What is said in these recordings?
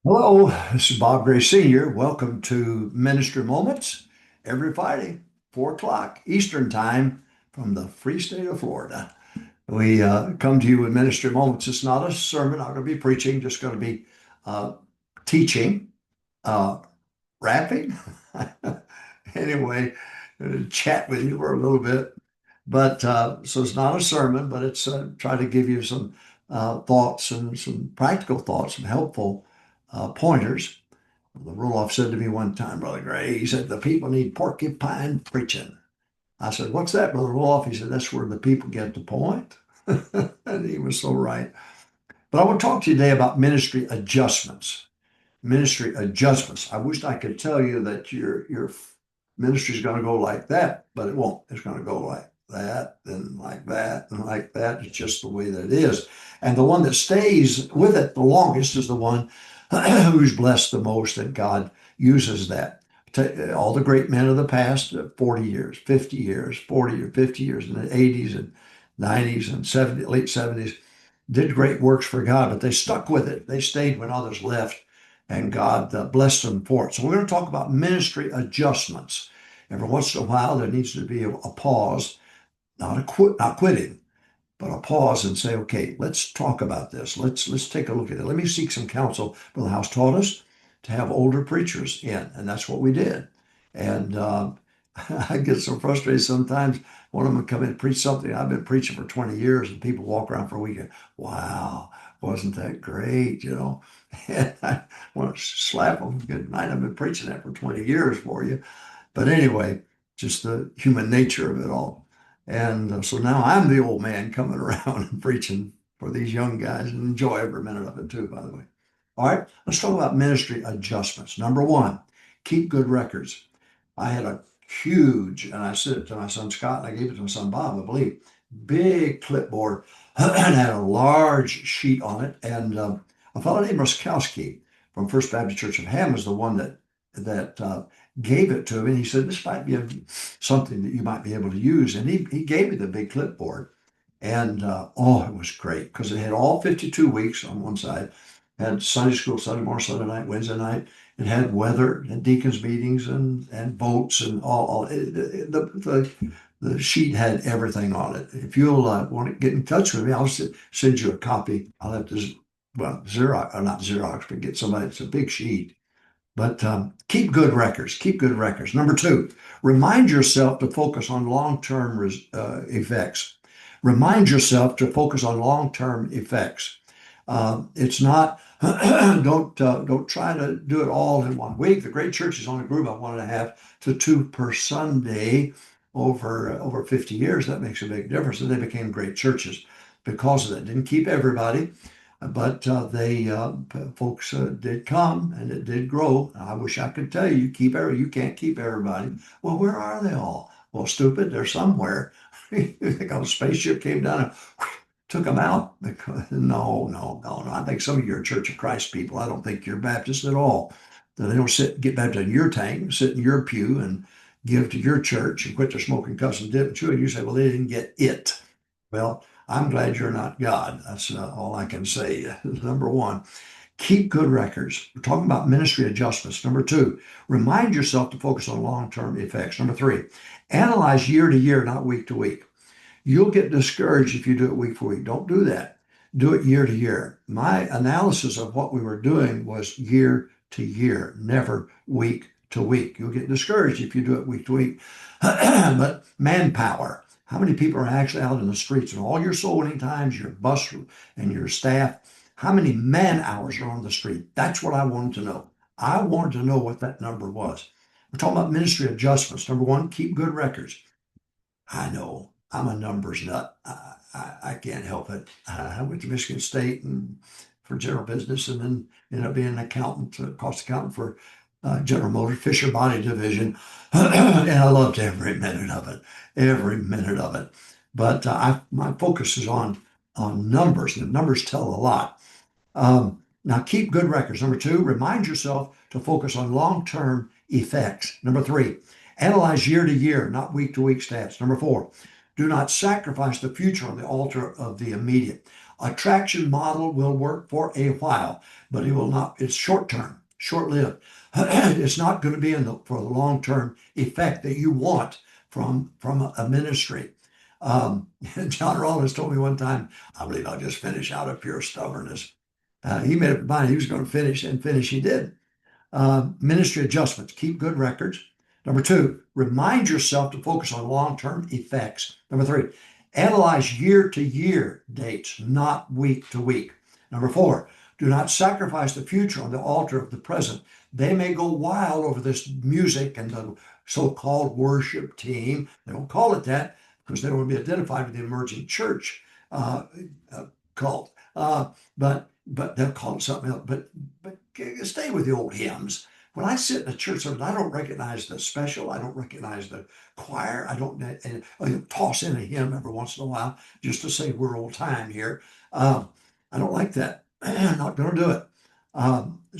Hello, this is Bob Gray Sr. Welcome to Ministry Moments every Friday, 4 o'clock Eastern Time from the free state of Florida. We come to you with Ministry Moments. It's not a sermon, not going to be preaching, just going to be uh, teaching, uh, rapping. Anyway, chat with you for a little bit. But so it's not a sermon, but it's try to give you some thoughts and some practical thoughts, some helpful pointers. The Roloff said to me one time, Brother Gray, he said, the people need porcupine preaching. I said, what's that, Brother Roloff? He said, that's where the people get the point. And he was so right. But I want to talk to you today about ministry adjustments. Ministry adjustments. I wish I could tell you that your ministry is going to go like that, but it won't. It's going to go like that and like that and like that. It's just the way that it is. And the one that stays with it the longest is the one who's blessed the most, that God uses that. All the great men of the past, 40 years, 50 years, 40 or 50 years in the 80s and 90s and 70, late 70s, did great works for God, but they stuck with it. They stayed when others left, and God blessed them for it. So we're going to talk about ministry adjustments. Every once in a while, there needs to be a pause, not quitting, but a pause and say, okay, let's talk about this. Let's take a look at it. Let me seek some counsel. Brother House taught us to have older preachers in, and that's what we did. And I get so frustrated sometimes. One of them would come in and preach something. I've been preaching for 20 years, and people walk around for a weekend. Wow, wasn't that great? And I want to slap them. Good night. I've been preaching that for 20 years for you. But anyway, just the human nature of it all. And so now I'm the old man coming around and preaching for these young guys, and enjoy every minute of it too, by the way. All right, let's talk about ministry adjustments. Number one, keep good records. I had a huge, and I sent it to my son Scott, and I gave it to my son Bob, I believe, big clipboard and had a large sheet on it. And a fellow named Roskowski from First Baptist Church of Ham was the one that gave it to me. And he said, this might be something that you might be able to use. And he gave me the big clipboard. And oh, it was great because it had all 52 weeks on one side, had Sunday school, Sunday morning, Sunday night, Wednesday night. It had weather and deacons meetings and votes and all the sheet had everything on it. If you'll want to get in touch with me, I'll send you a copy. I'll have to, well, Xerox, or not Xerox, but get somebody. It's a big sheet. But keep good records. Keep good records. Number two, remind yourself to focus on long-term effects. Remind yourself to focus on long-term effects. It's not. Don't try to do it all in one week. The great churches only grew about 1.5 to 2 per Sunday over 50 years. That makes a big difference, and they became great churches because of that. Didn't keep everybody, but they folks did come, and it did grow. I wish I could tell you, you can't keep everybody. Well, where are they all? Well, stupid, they're somewhere. You think a spaceship came down and took them out? Because no. I think some of you are Church of Christ people. I don't think you're Baptist at all. They don't get baptized in your tank, sit in your pew, and give to your church and quit their smoking, cussing, dip, and chewing. You say, well, they didn't get it. Well, I'm glad you're not God. That's all I can say. Number one, keep good records. We're talking about ministry adjustments. Number two, remind yourself to focus on long-term effects. Number three, analyze year to year, not week to week. You'll get discouraged if you do it week for week. Don't do that. Do it year to year. My analysis of what we were doing was year to year, never week to week. You'll get discouraged if you do it week to week. But manpower, how many people are actually out in the streets, and all your soul winning times, your bus and your staff, how many man hours are on the street? That's what I wanted to know. I wanted to know what that number was. We're talking about ministry adjustments. Number one, keep good records. I know I'm a numbers nut. I can't help it. I went to Michigan State and for general business, and then ended up being an accountant, cost accountant for General Motors, Fisher Body Division, and I loved every minute of it, every minute of it. But my focus is on numbers, and the numbers tell a lot. Now, keep good records. Number two, remind yourself to focus on long-term effects. Number three, analyze year to year, not week to week stats. Number four, do not sacrifice the future on the altar of the immediate. Attraction model will work for a while, but it will not, it's short term, short lived. It's not going to be for the long term effect that you want from a ministry. John Rawlins told me one time, I believe I'll just finish out of pure stubbornness. He made up his mind he was going to finish, and finish he did. Ministry adjustments, keep good records. Number 2, remind yourself to focus on long-term effects. Number 3, analyze year-to-year dates, not week-to-week. Number 4, do not sacrifice the future on the altar of the present. They may go wild over this music and the so-called worship team. They don't call it that because they don't want to be identified with the emerging church cult. But they'll call it something else. But stay with the old hymns. When I sit in a church service, I don't recognize the special. I don't recognize the choir. I don't toss in a hymn every once in a while just to say we're old time here. I don't like that. I'm not going to do it.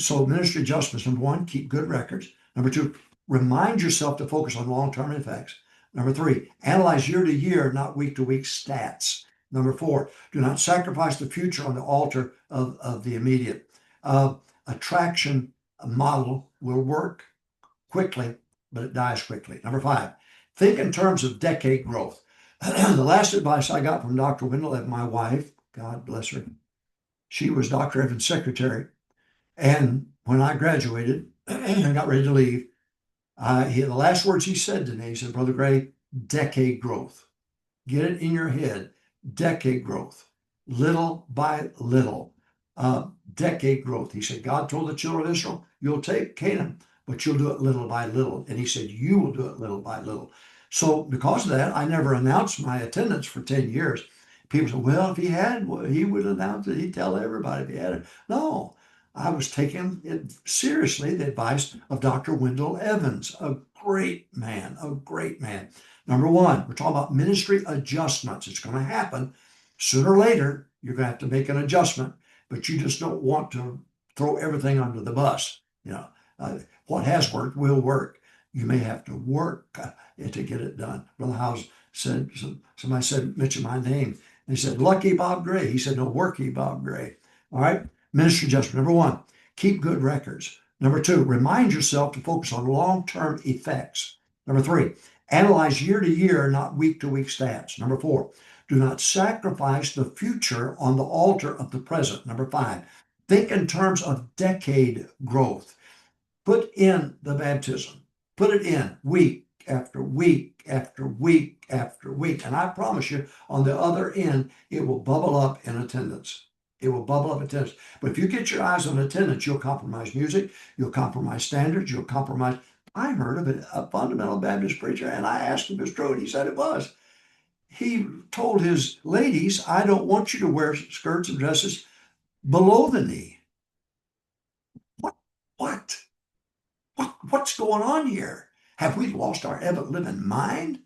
So ministry adjustments. Number 1, keep good records. Number 2, remind yourself to focus on long-term effects. Number 3, analyze year-to-year, not week-to-week stats. Number 4, do not sacrifice the future on the altar of the immediate. Attraction model will work quickly, but it dies quickly. Number 5, think in terms of decade growth. The last advice I got from Dr. Wendell Evans, my wife, God bless her, she was Dr. Evans' secretary. And when I graduated and got ready to leave, the last words he said to me, he said, Brother Gray, decade growth. Get it in your head, decade growth, little by little. Decade growth. He said, God told the children of Israel, you'll take Canaan, but you'll do it little by little. And he said, you will do it little by little. So because of that, I never announced my attendance for 10 years. People said, well, if he had, he would announce it. He'd tell everybody if he had it. No, I was taking it seriously, the advice of Dr. Wendell Evans, a great man, a great man. Number 1, we're talking about ministry adjustments. It's going to happen sooner or later. You're going to have to make an adjustment, but you just don't want to throw everything under the bus. What has worked will work. You may have to work to get it done. Brother Howes said, somebody said, mention my name. They said, Lucky Bob Gray. He said, no, Worky Bob Gray. All right. Ministry adjustment. Number 1, keep good records. Number 2, remind yourself to focus on long-term effects. Number 3, analyze year-to-year, not week-to-week stats. Number 4, do not sacrifice the future on the altar of the present. Number 5, think in terms of decade growth. Put in the baptism. Put it in week after week after week after week. And I promise you, on the other end, it will bubble up in attendance. It will bubble up attendance. But if you get your eyes on attendance, you'll compromise music, you'll compromise standards, you'll compromise. I heard of a fundamental Baptist preacher, and I asked him if it's true, and he said it was. He told his ladies, I don't want you to wear skirts and dresses below the knee. What's going on here? Have we lost our ever living mind?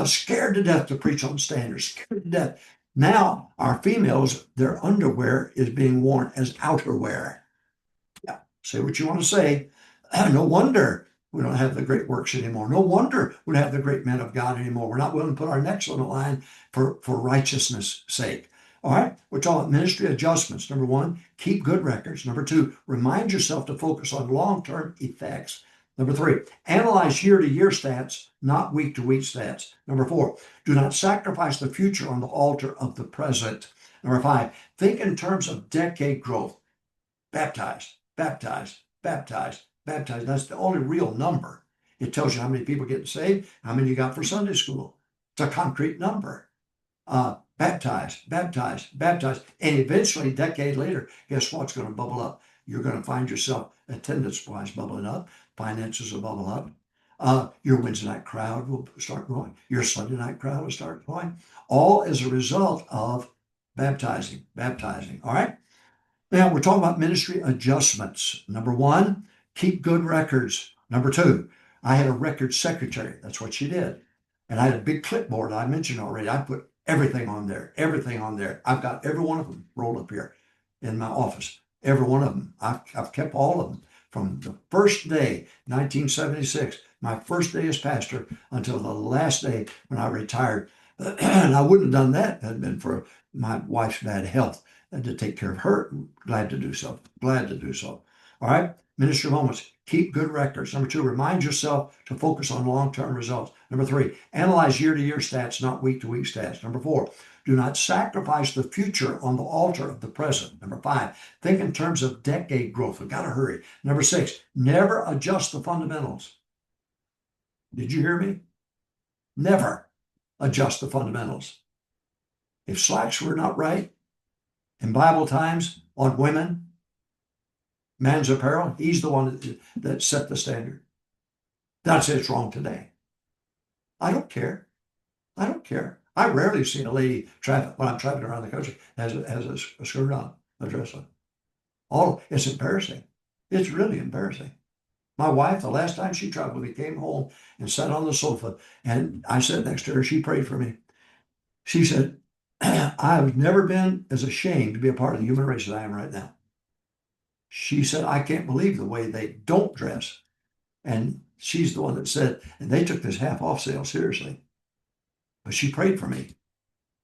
Scared to death to preach on standards, scared to death. Now, our females, their underwear is being worn as outerwear. Yeah, say what you want to say. No wonder we don't have the great works anymore. No wonder we don't have the great men of God anymore. We're not willing to put our necks on the line for righteousness' sake. All right, we're talking about ministry adjustments. Number 1, keep good records. Number 2, remind yourself to focus on long-term effects. Number 3, analyze year-to-year stats, not week-to-week stats. Number 4, do not sacrifice the future on the altar of the present. Number 5, think in terms of decade growth. Baptized, baptized, baptized, baptized. That's the only real number. It tells you how many people get saved, how many you got for Sunday school. It's a concrete number. Baptized, baptized, baptized. And eventually, a decade later, guess what's going to bubble up? You're going to find yourself attendance-wise bubbling up. Finances will bubble up. Your Wednesday night crowd will start growing. Your Sunday night crowd will start growing. All as a result of baptizing. All right? Now, we're talking about ministry adjustments. Number 1, keep good records. Number 2, I had a record secretary. That's what she did. And I had a big clipboard I mentioned already. I put everything on there. I've got every one of them rolled up here in my office. Every one of them. I've kept all of them from the first day, 1976, my first day as pastor, until the last day when I retired. And I wouldn't have done that had it been for my wife's bad health and to take care of her. Glad to do so. Glad to do so. All right. Ministry moments. Keep good records. Number 2, remind yourself to focus on long-term results. Number 3, analyze year-to-year stats, not week-to-week stats. Number 4, do not sacrifice the future on the altar of the present. Number 5, think in terms of decade growth. We've got to hurry. Number 6, never adjust the fundamentals. Did you hear me? Never adjust the fundamentals. If slacks were not right in Bible times on women, man's apparel, he's the one that set the standard. That's it's wrong today. I don't care. I don't care. I rarely see a lady when I'm traveling around the country has a skirt on, a dress on. It's embarrassing. It's really embarrassing. My wife, the last time she traveled with me, came home and sat on the sofa, and I sat next to her. She prayed for me. She said, I've never been as ashamed to be a part of the human race as I am right now. She said, I can't believe the way they don't dress. And she's the one that said, and they took this half off sale seriously. But she prayed for me.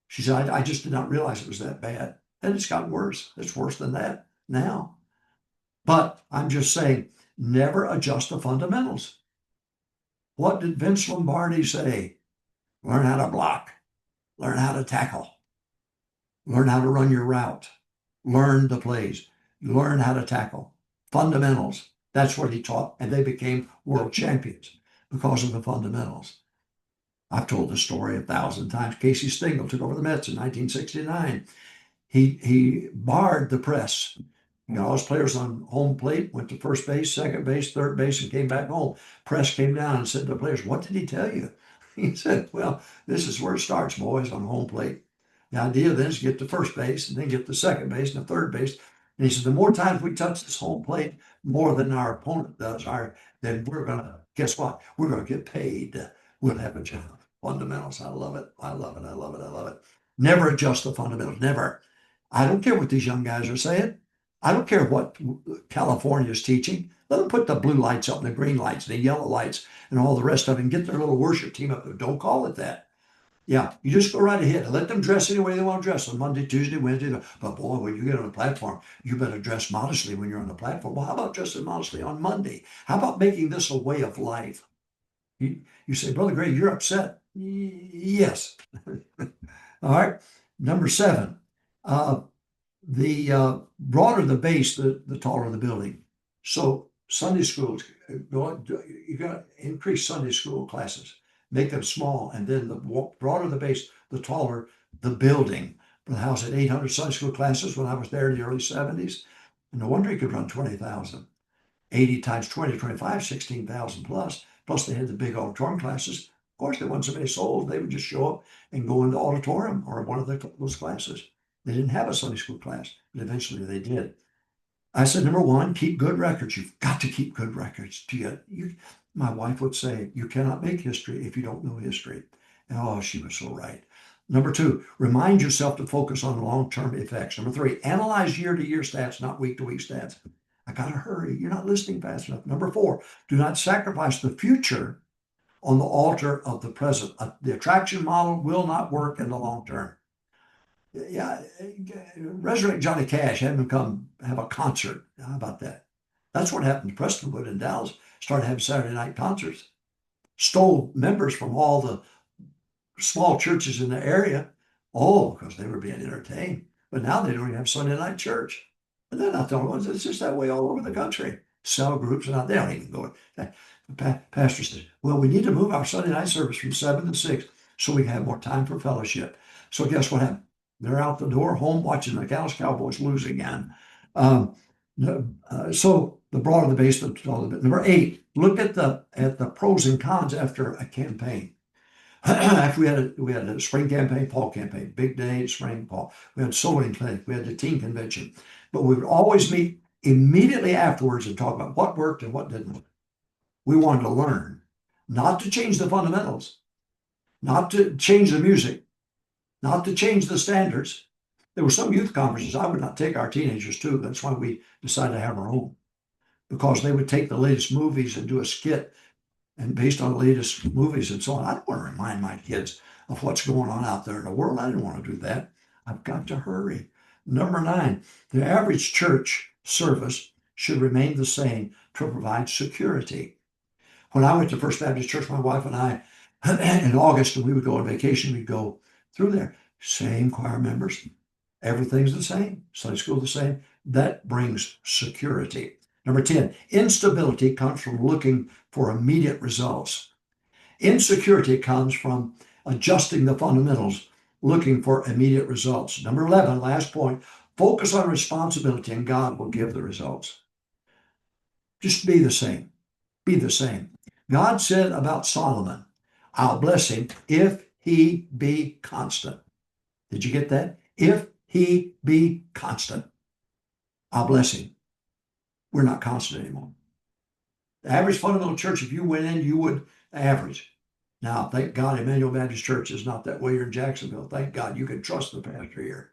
She said, I just did not realize it was that bad. And it's gotten worse. It's worse than that now. But I'm just saying, never adjust the fundamentals. What did Vince Lombardi say? Learn how to block. Learn how to tackle. Learn how to run your route. Learn the plays. Learn how to tackle. Fundamentals. That's what he taught. And they became world champions because of the fundamentals. I've told the story 1,000 times. Casey Stengel took over the Mets in 1969. He barred the press. You know, all his players on home plate went to first base, second base, third base, and came back home. Press came down and said to the players, what did he tell you? He said, well, this is where it starts, boys, on home plate. The idea then is to get to first base and then get to second base and to third base. And he said, the more times we touch this home plate, more than our opponent does, then we're going to, guess what? We're going to get paid. We'll have a job. Fundamentals. I love it. I love it. I love it. I love it. Never adjust the fundamentals. Never. I don't care what these young guys are saying. I don't care what California is teaching. Let them put the blue lights up and the green lights and the yellow lights and all the rest of it and get their little worship team up there. Don't call it that. Yeah, you just go right ahead and let them dress any way they want to dress on Monday, Tuesday, Wednesday. But boy, when you get on the platform, you better dress modestly when you're on the platform. Well, how about dressing modestly on Monday? How about making this a way of life? You say, Brother Gray, you're upset. Yes. All right. Number 7, the broader the base, the taller the building. So Sunday schools, you got to increase Sunday school classes, make them small, and then the broader the base, the taller the building. The house had 800 Sunday school classes when I was there in the early 70s. And no wonder he could run 20,000. 80 times 20, 25, 16,000 plus. Plus they had the big auditorium classes. Of course, they wanted somebody sold. They would just show up and go into the auditorium or one of those classes. They didn't have a Sunday school class, but eventually they did. I said, number 1, keep good records. You've got to keep good records. My wife would say, you cannot make history if you don't know history. And oh, she was so right. Number 2, remind yourself to focus on long-term effects. Number 3, analyze year-to-year stats, not week-to-week stats. I got to hurry. You're not listening fast enough. Number 4, do not sacrifice the future on the altar of the present. The attraction model will not work in the long term. Yeah, Resurrect Johnny Cash, have him come have a concert. How about that? That's what happened to Prestonwood in Dallas. Started having Saturday night concerts. Stole members from all the small churches in the area. Oh, because they were being entertained. But now they don't even have Sunday night church. And they're not the only ones. It's just that way all over the country. Cell groups are not. They don't even go. The pastor says, well, we need to move our Sunday night service from 7 to 6 so we can have more time for fellowship. So guess what happened? They're out the door, home watching the Dallas Cowboys lose again. So the broader the base, the taller the bit. Number 8, look at the pros and cons after a campaign. After we had a spring campaign, fall campaign, big day, spring, fall. We had sewing clinic, we had the teen convention, but we would always meet immediately afterwards and talk about what worked and what didn't work. We wanted to learn, not to change the fundamentals, not to change the music, not to change the standards. There were some youth conferences I would not take our teenagers to. That's why we decided to have our own, because they would take the latest movies and do a skit and based on the latest movies and so on. I don't want to remind my kids of what's going on out there in the world. I didn't want to do that. I've got to hurry. Number 9, the average church service should remain the same to provide security. When I went to First Baptist Church, my wife and I, in August, and we would go on vacation, we'd go through there. Same choir members. Everything's the same. Sunday school the same. That brings security. Number 10, instability comes from looking for immediate results. Insecurity comes from adjusting the fundamentals, looking for immediate results. Number 11, last point, focus on responsibility and God will give the results. Just be the same. Be the same. God said about Solomon, I'll bless him if he be constant. Did you get that? If he be constant, I'll bless him. We're not constant anymore. The average fundamental church, if you went in, you would average. Now, thank God, Emmanuel Baptist Church is not that way here in Jacksonville. Thank God you can trust the pastor here.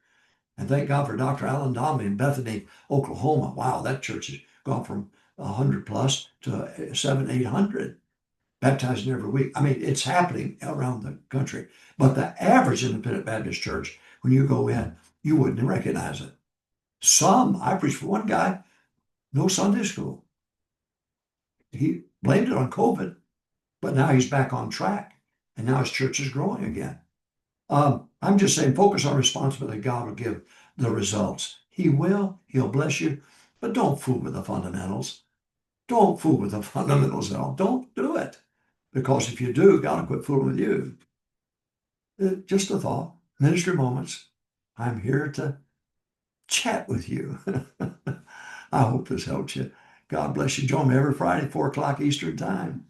And thank God for Dr. Alan Donnelly in Bethany, Oklahoma. Wow, that church has gone from 100 plus to 700-800 baptizing every week. I mean, it's happening around the country. But the average independent Baptist church, when you go in, you wouldn't recognize it. I preached for one guy, no Sunday school. He blamed it on COVID, but now he's back on track. And now his church is growing again. I'm just saying, focus on responsibility. God will give the results. He will. He'll bless you. But don't fool with the fundamentals. Don't fool with the fundamentals at all. Don't do it. Because if you do, God will quit fooling with you. Just a thought. Ministry Moments. I'm here to chat with you. I hope this helps you. God bless you. Join me every Friday, 4 o'clock Eastern Time.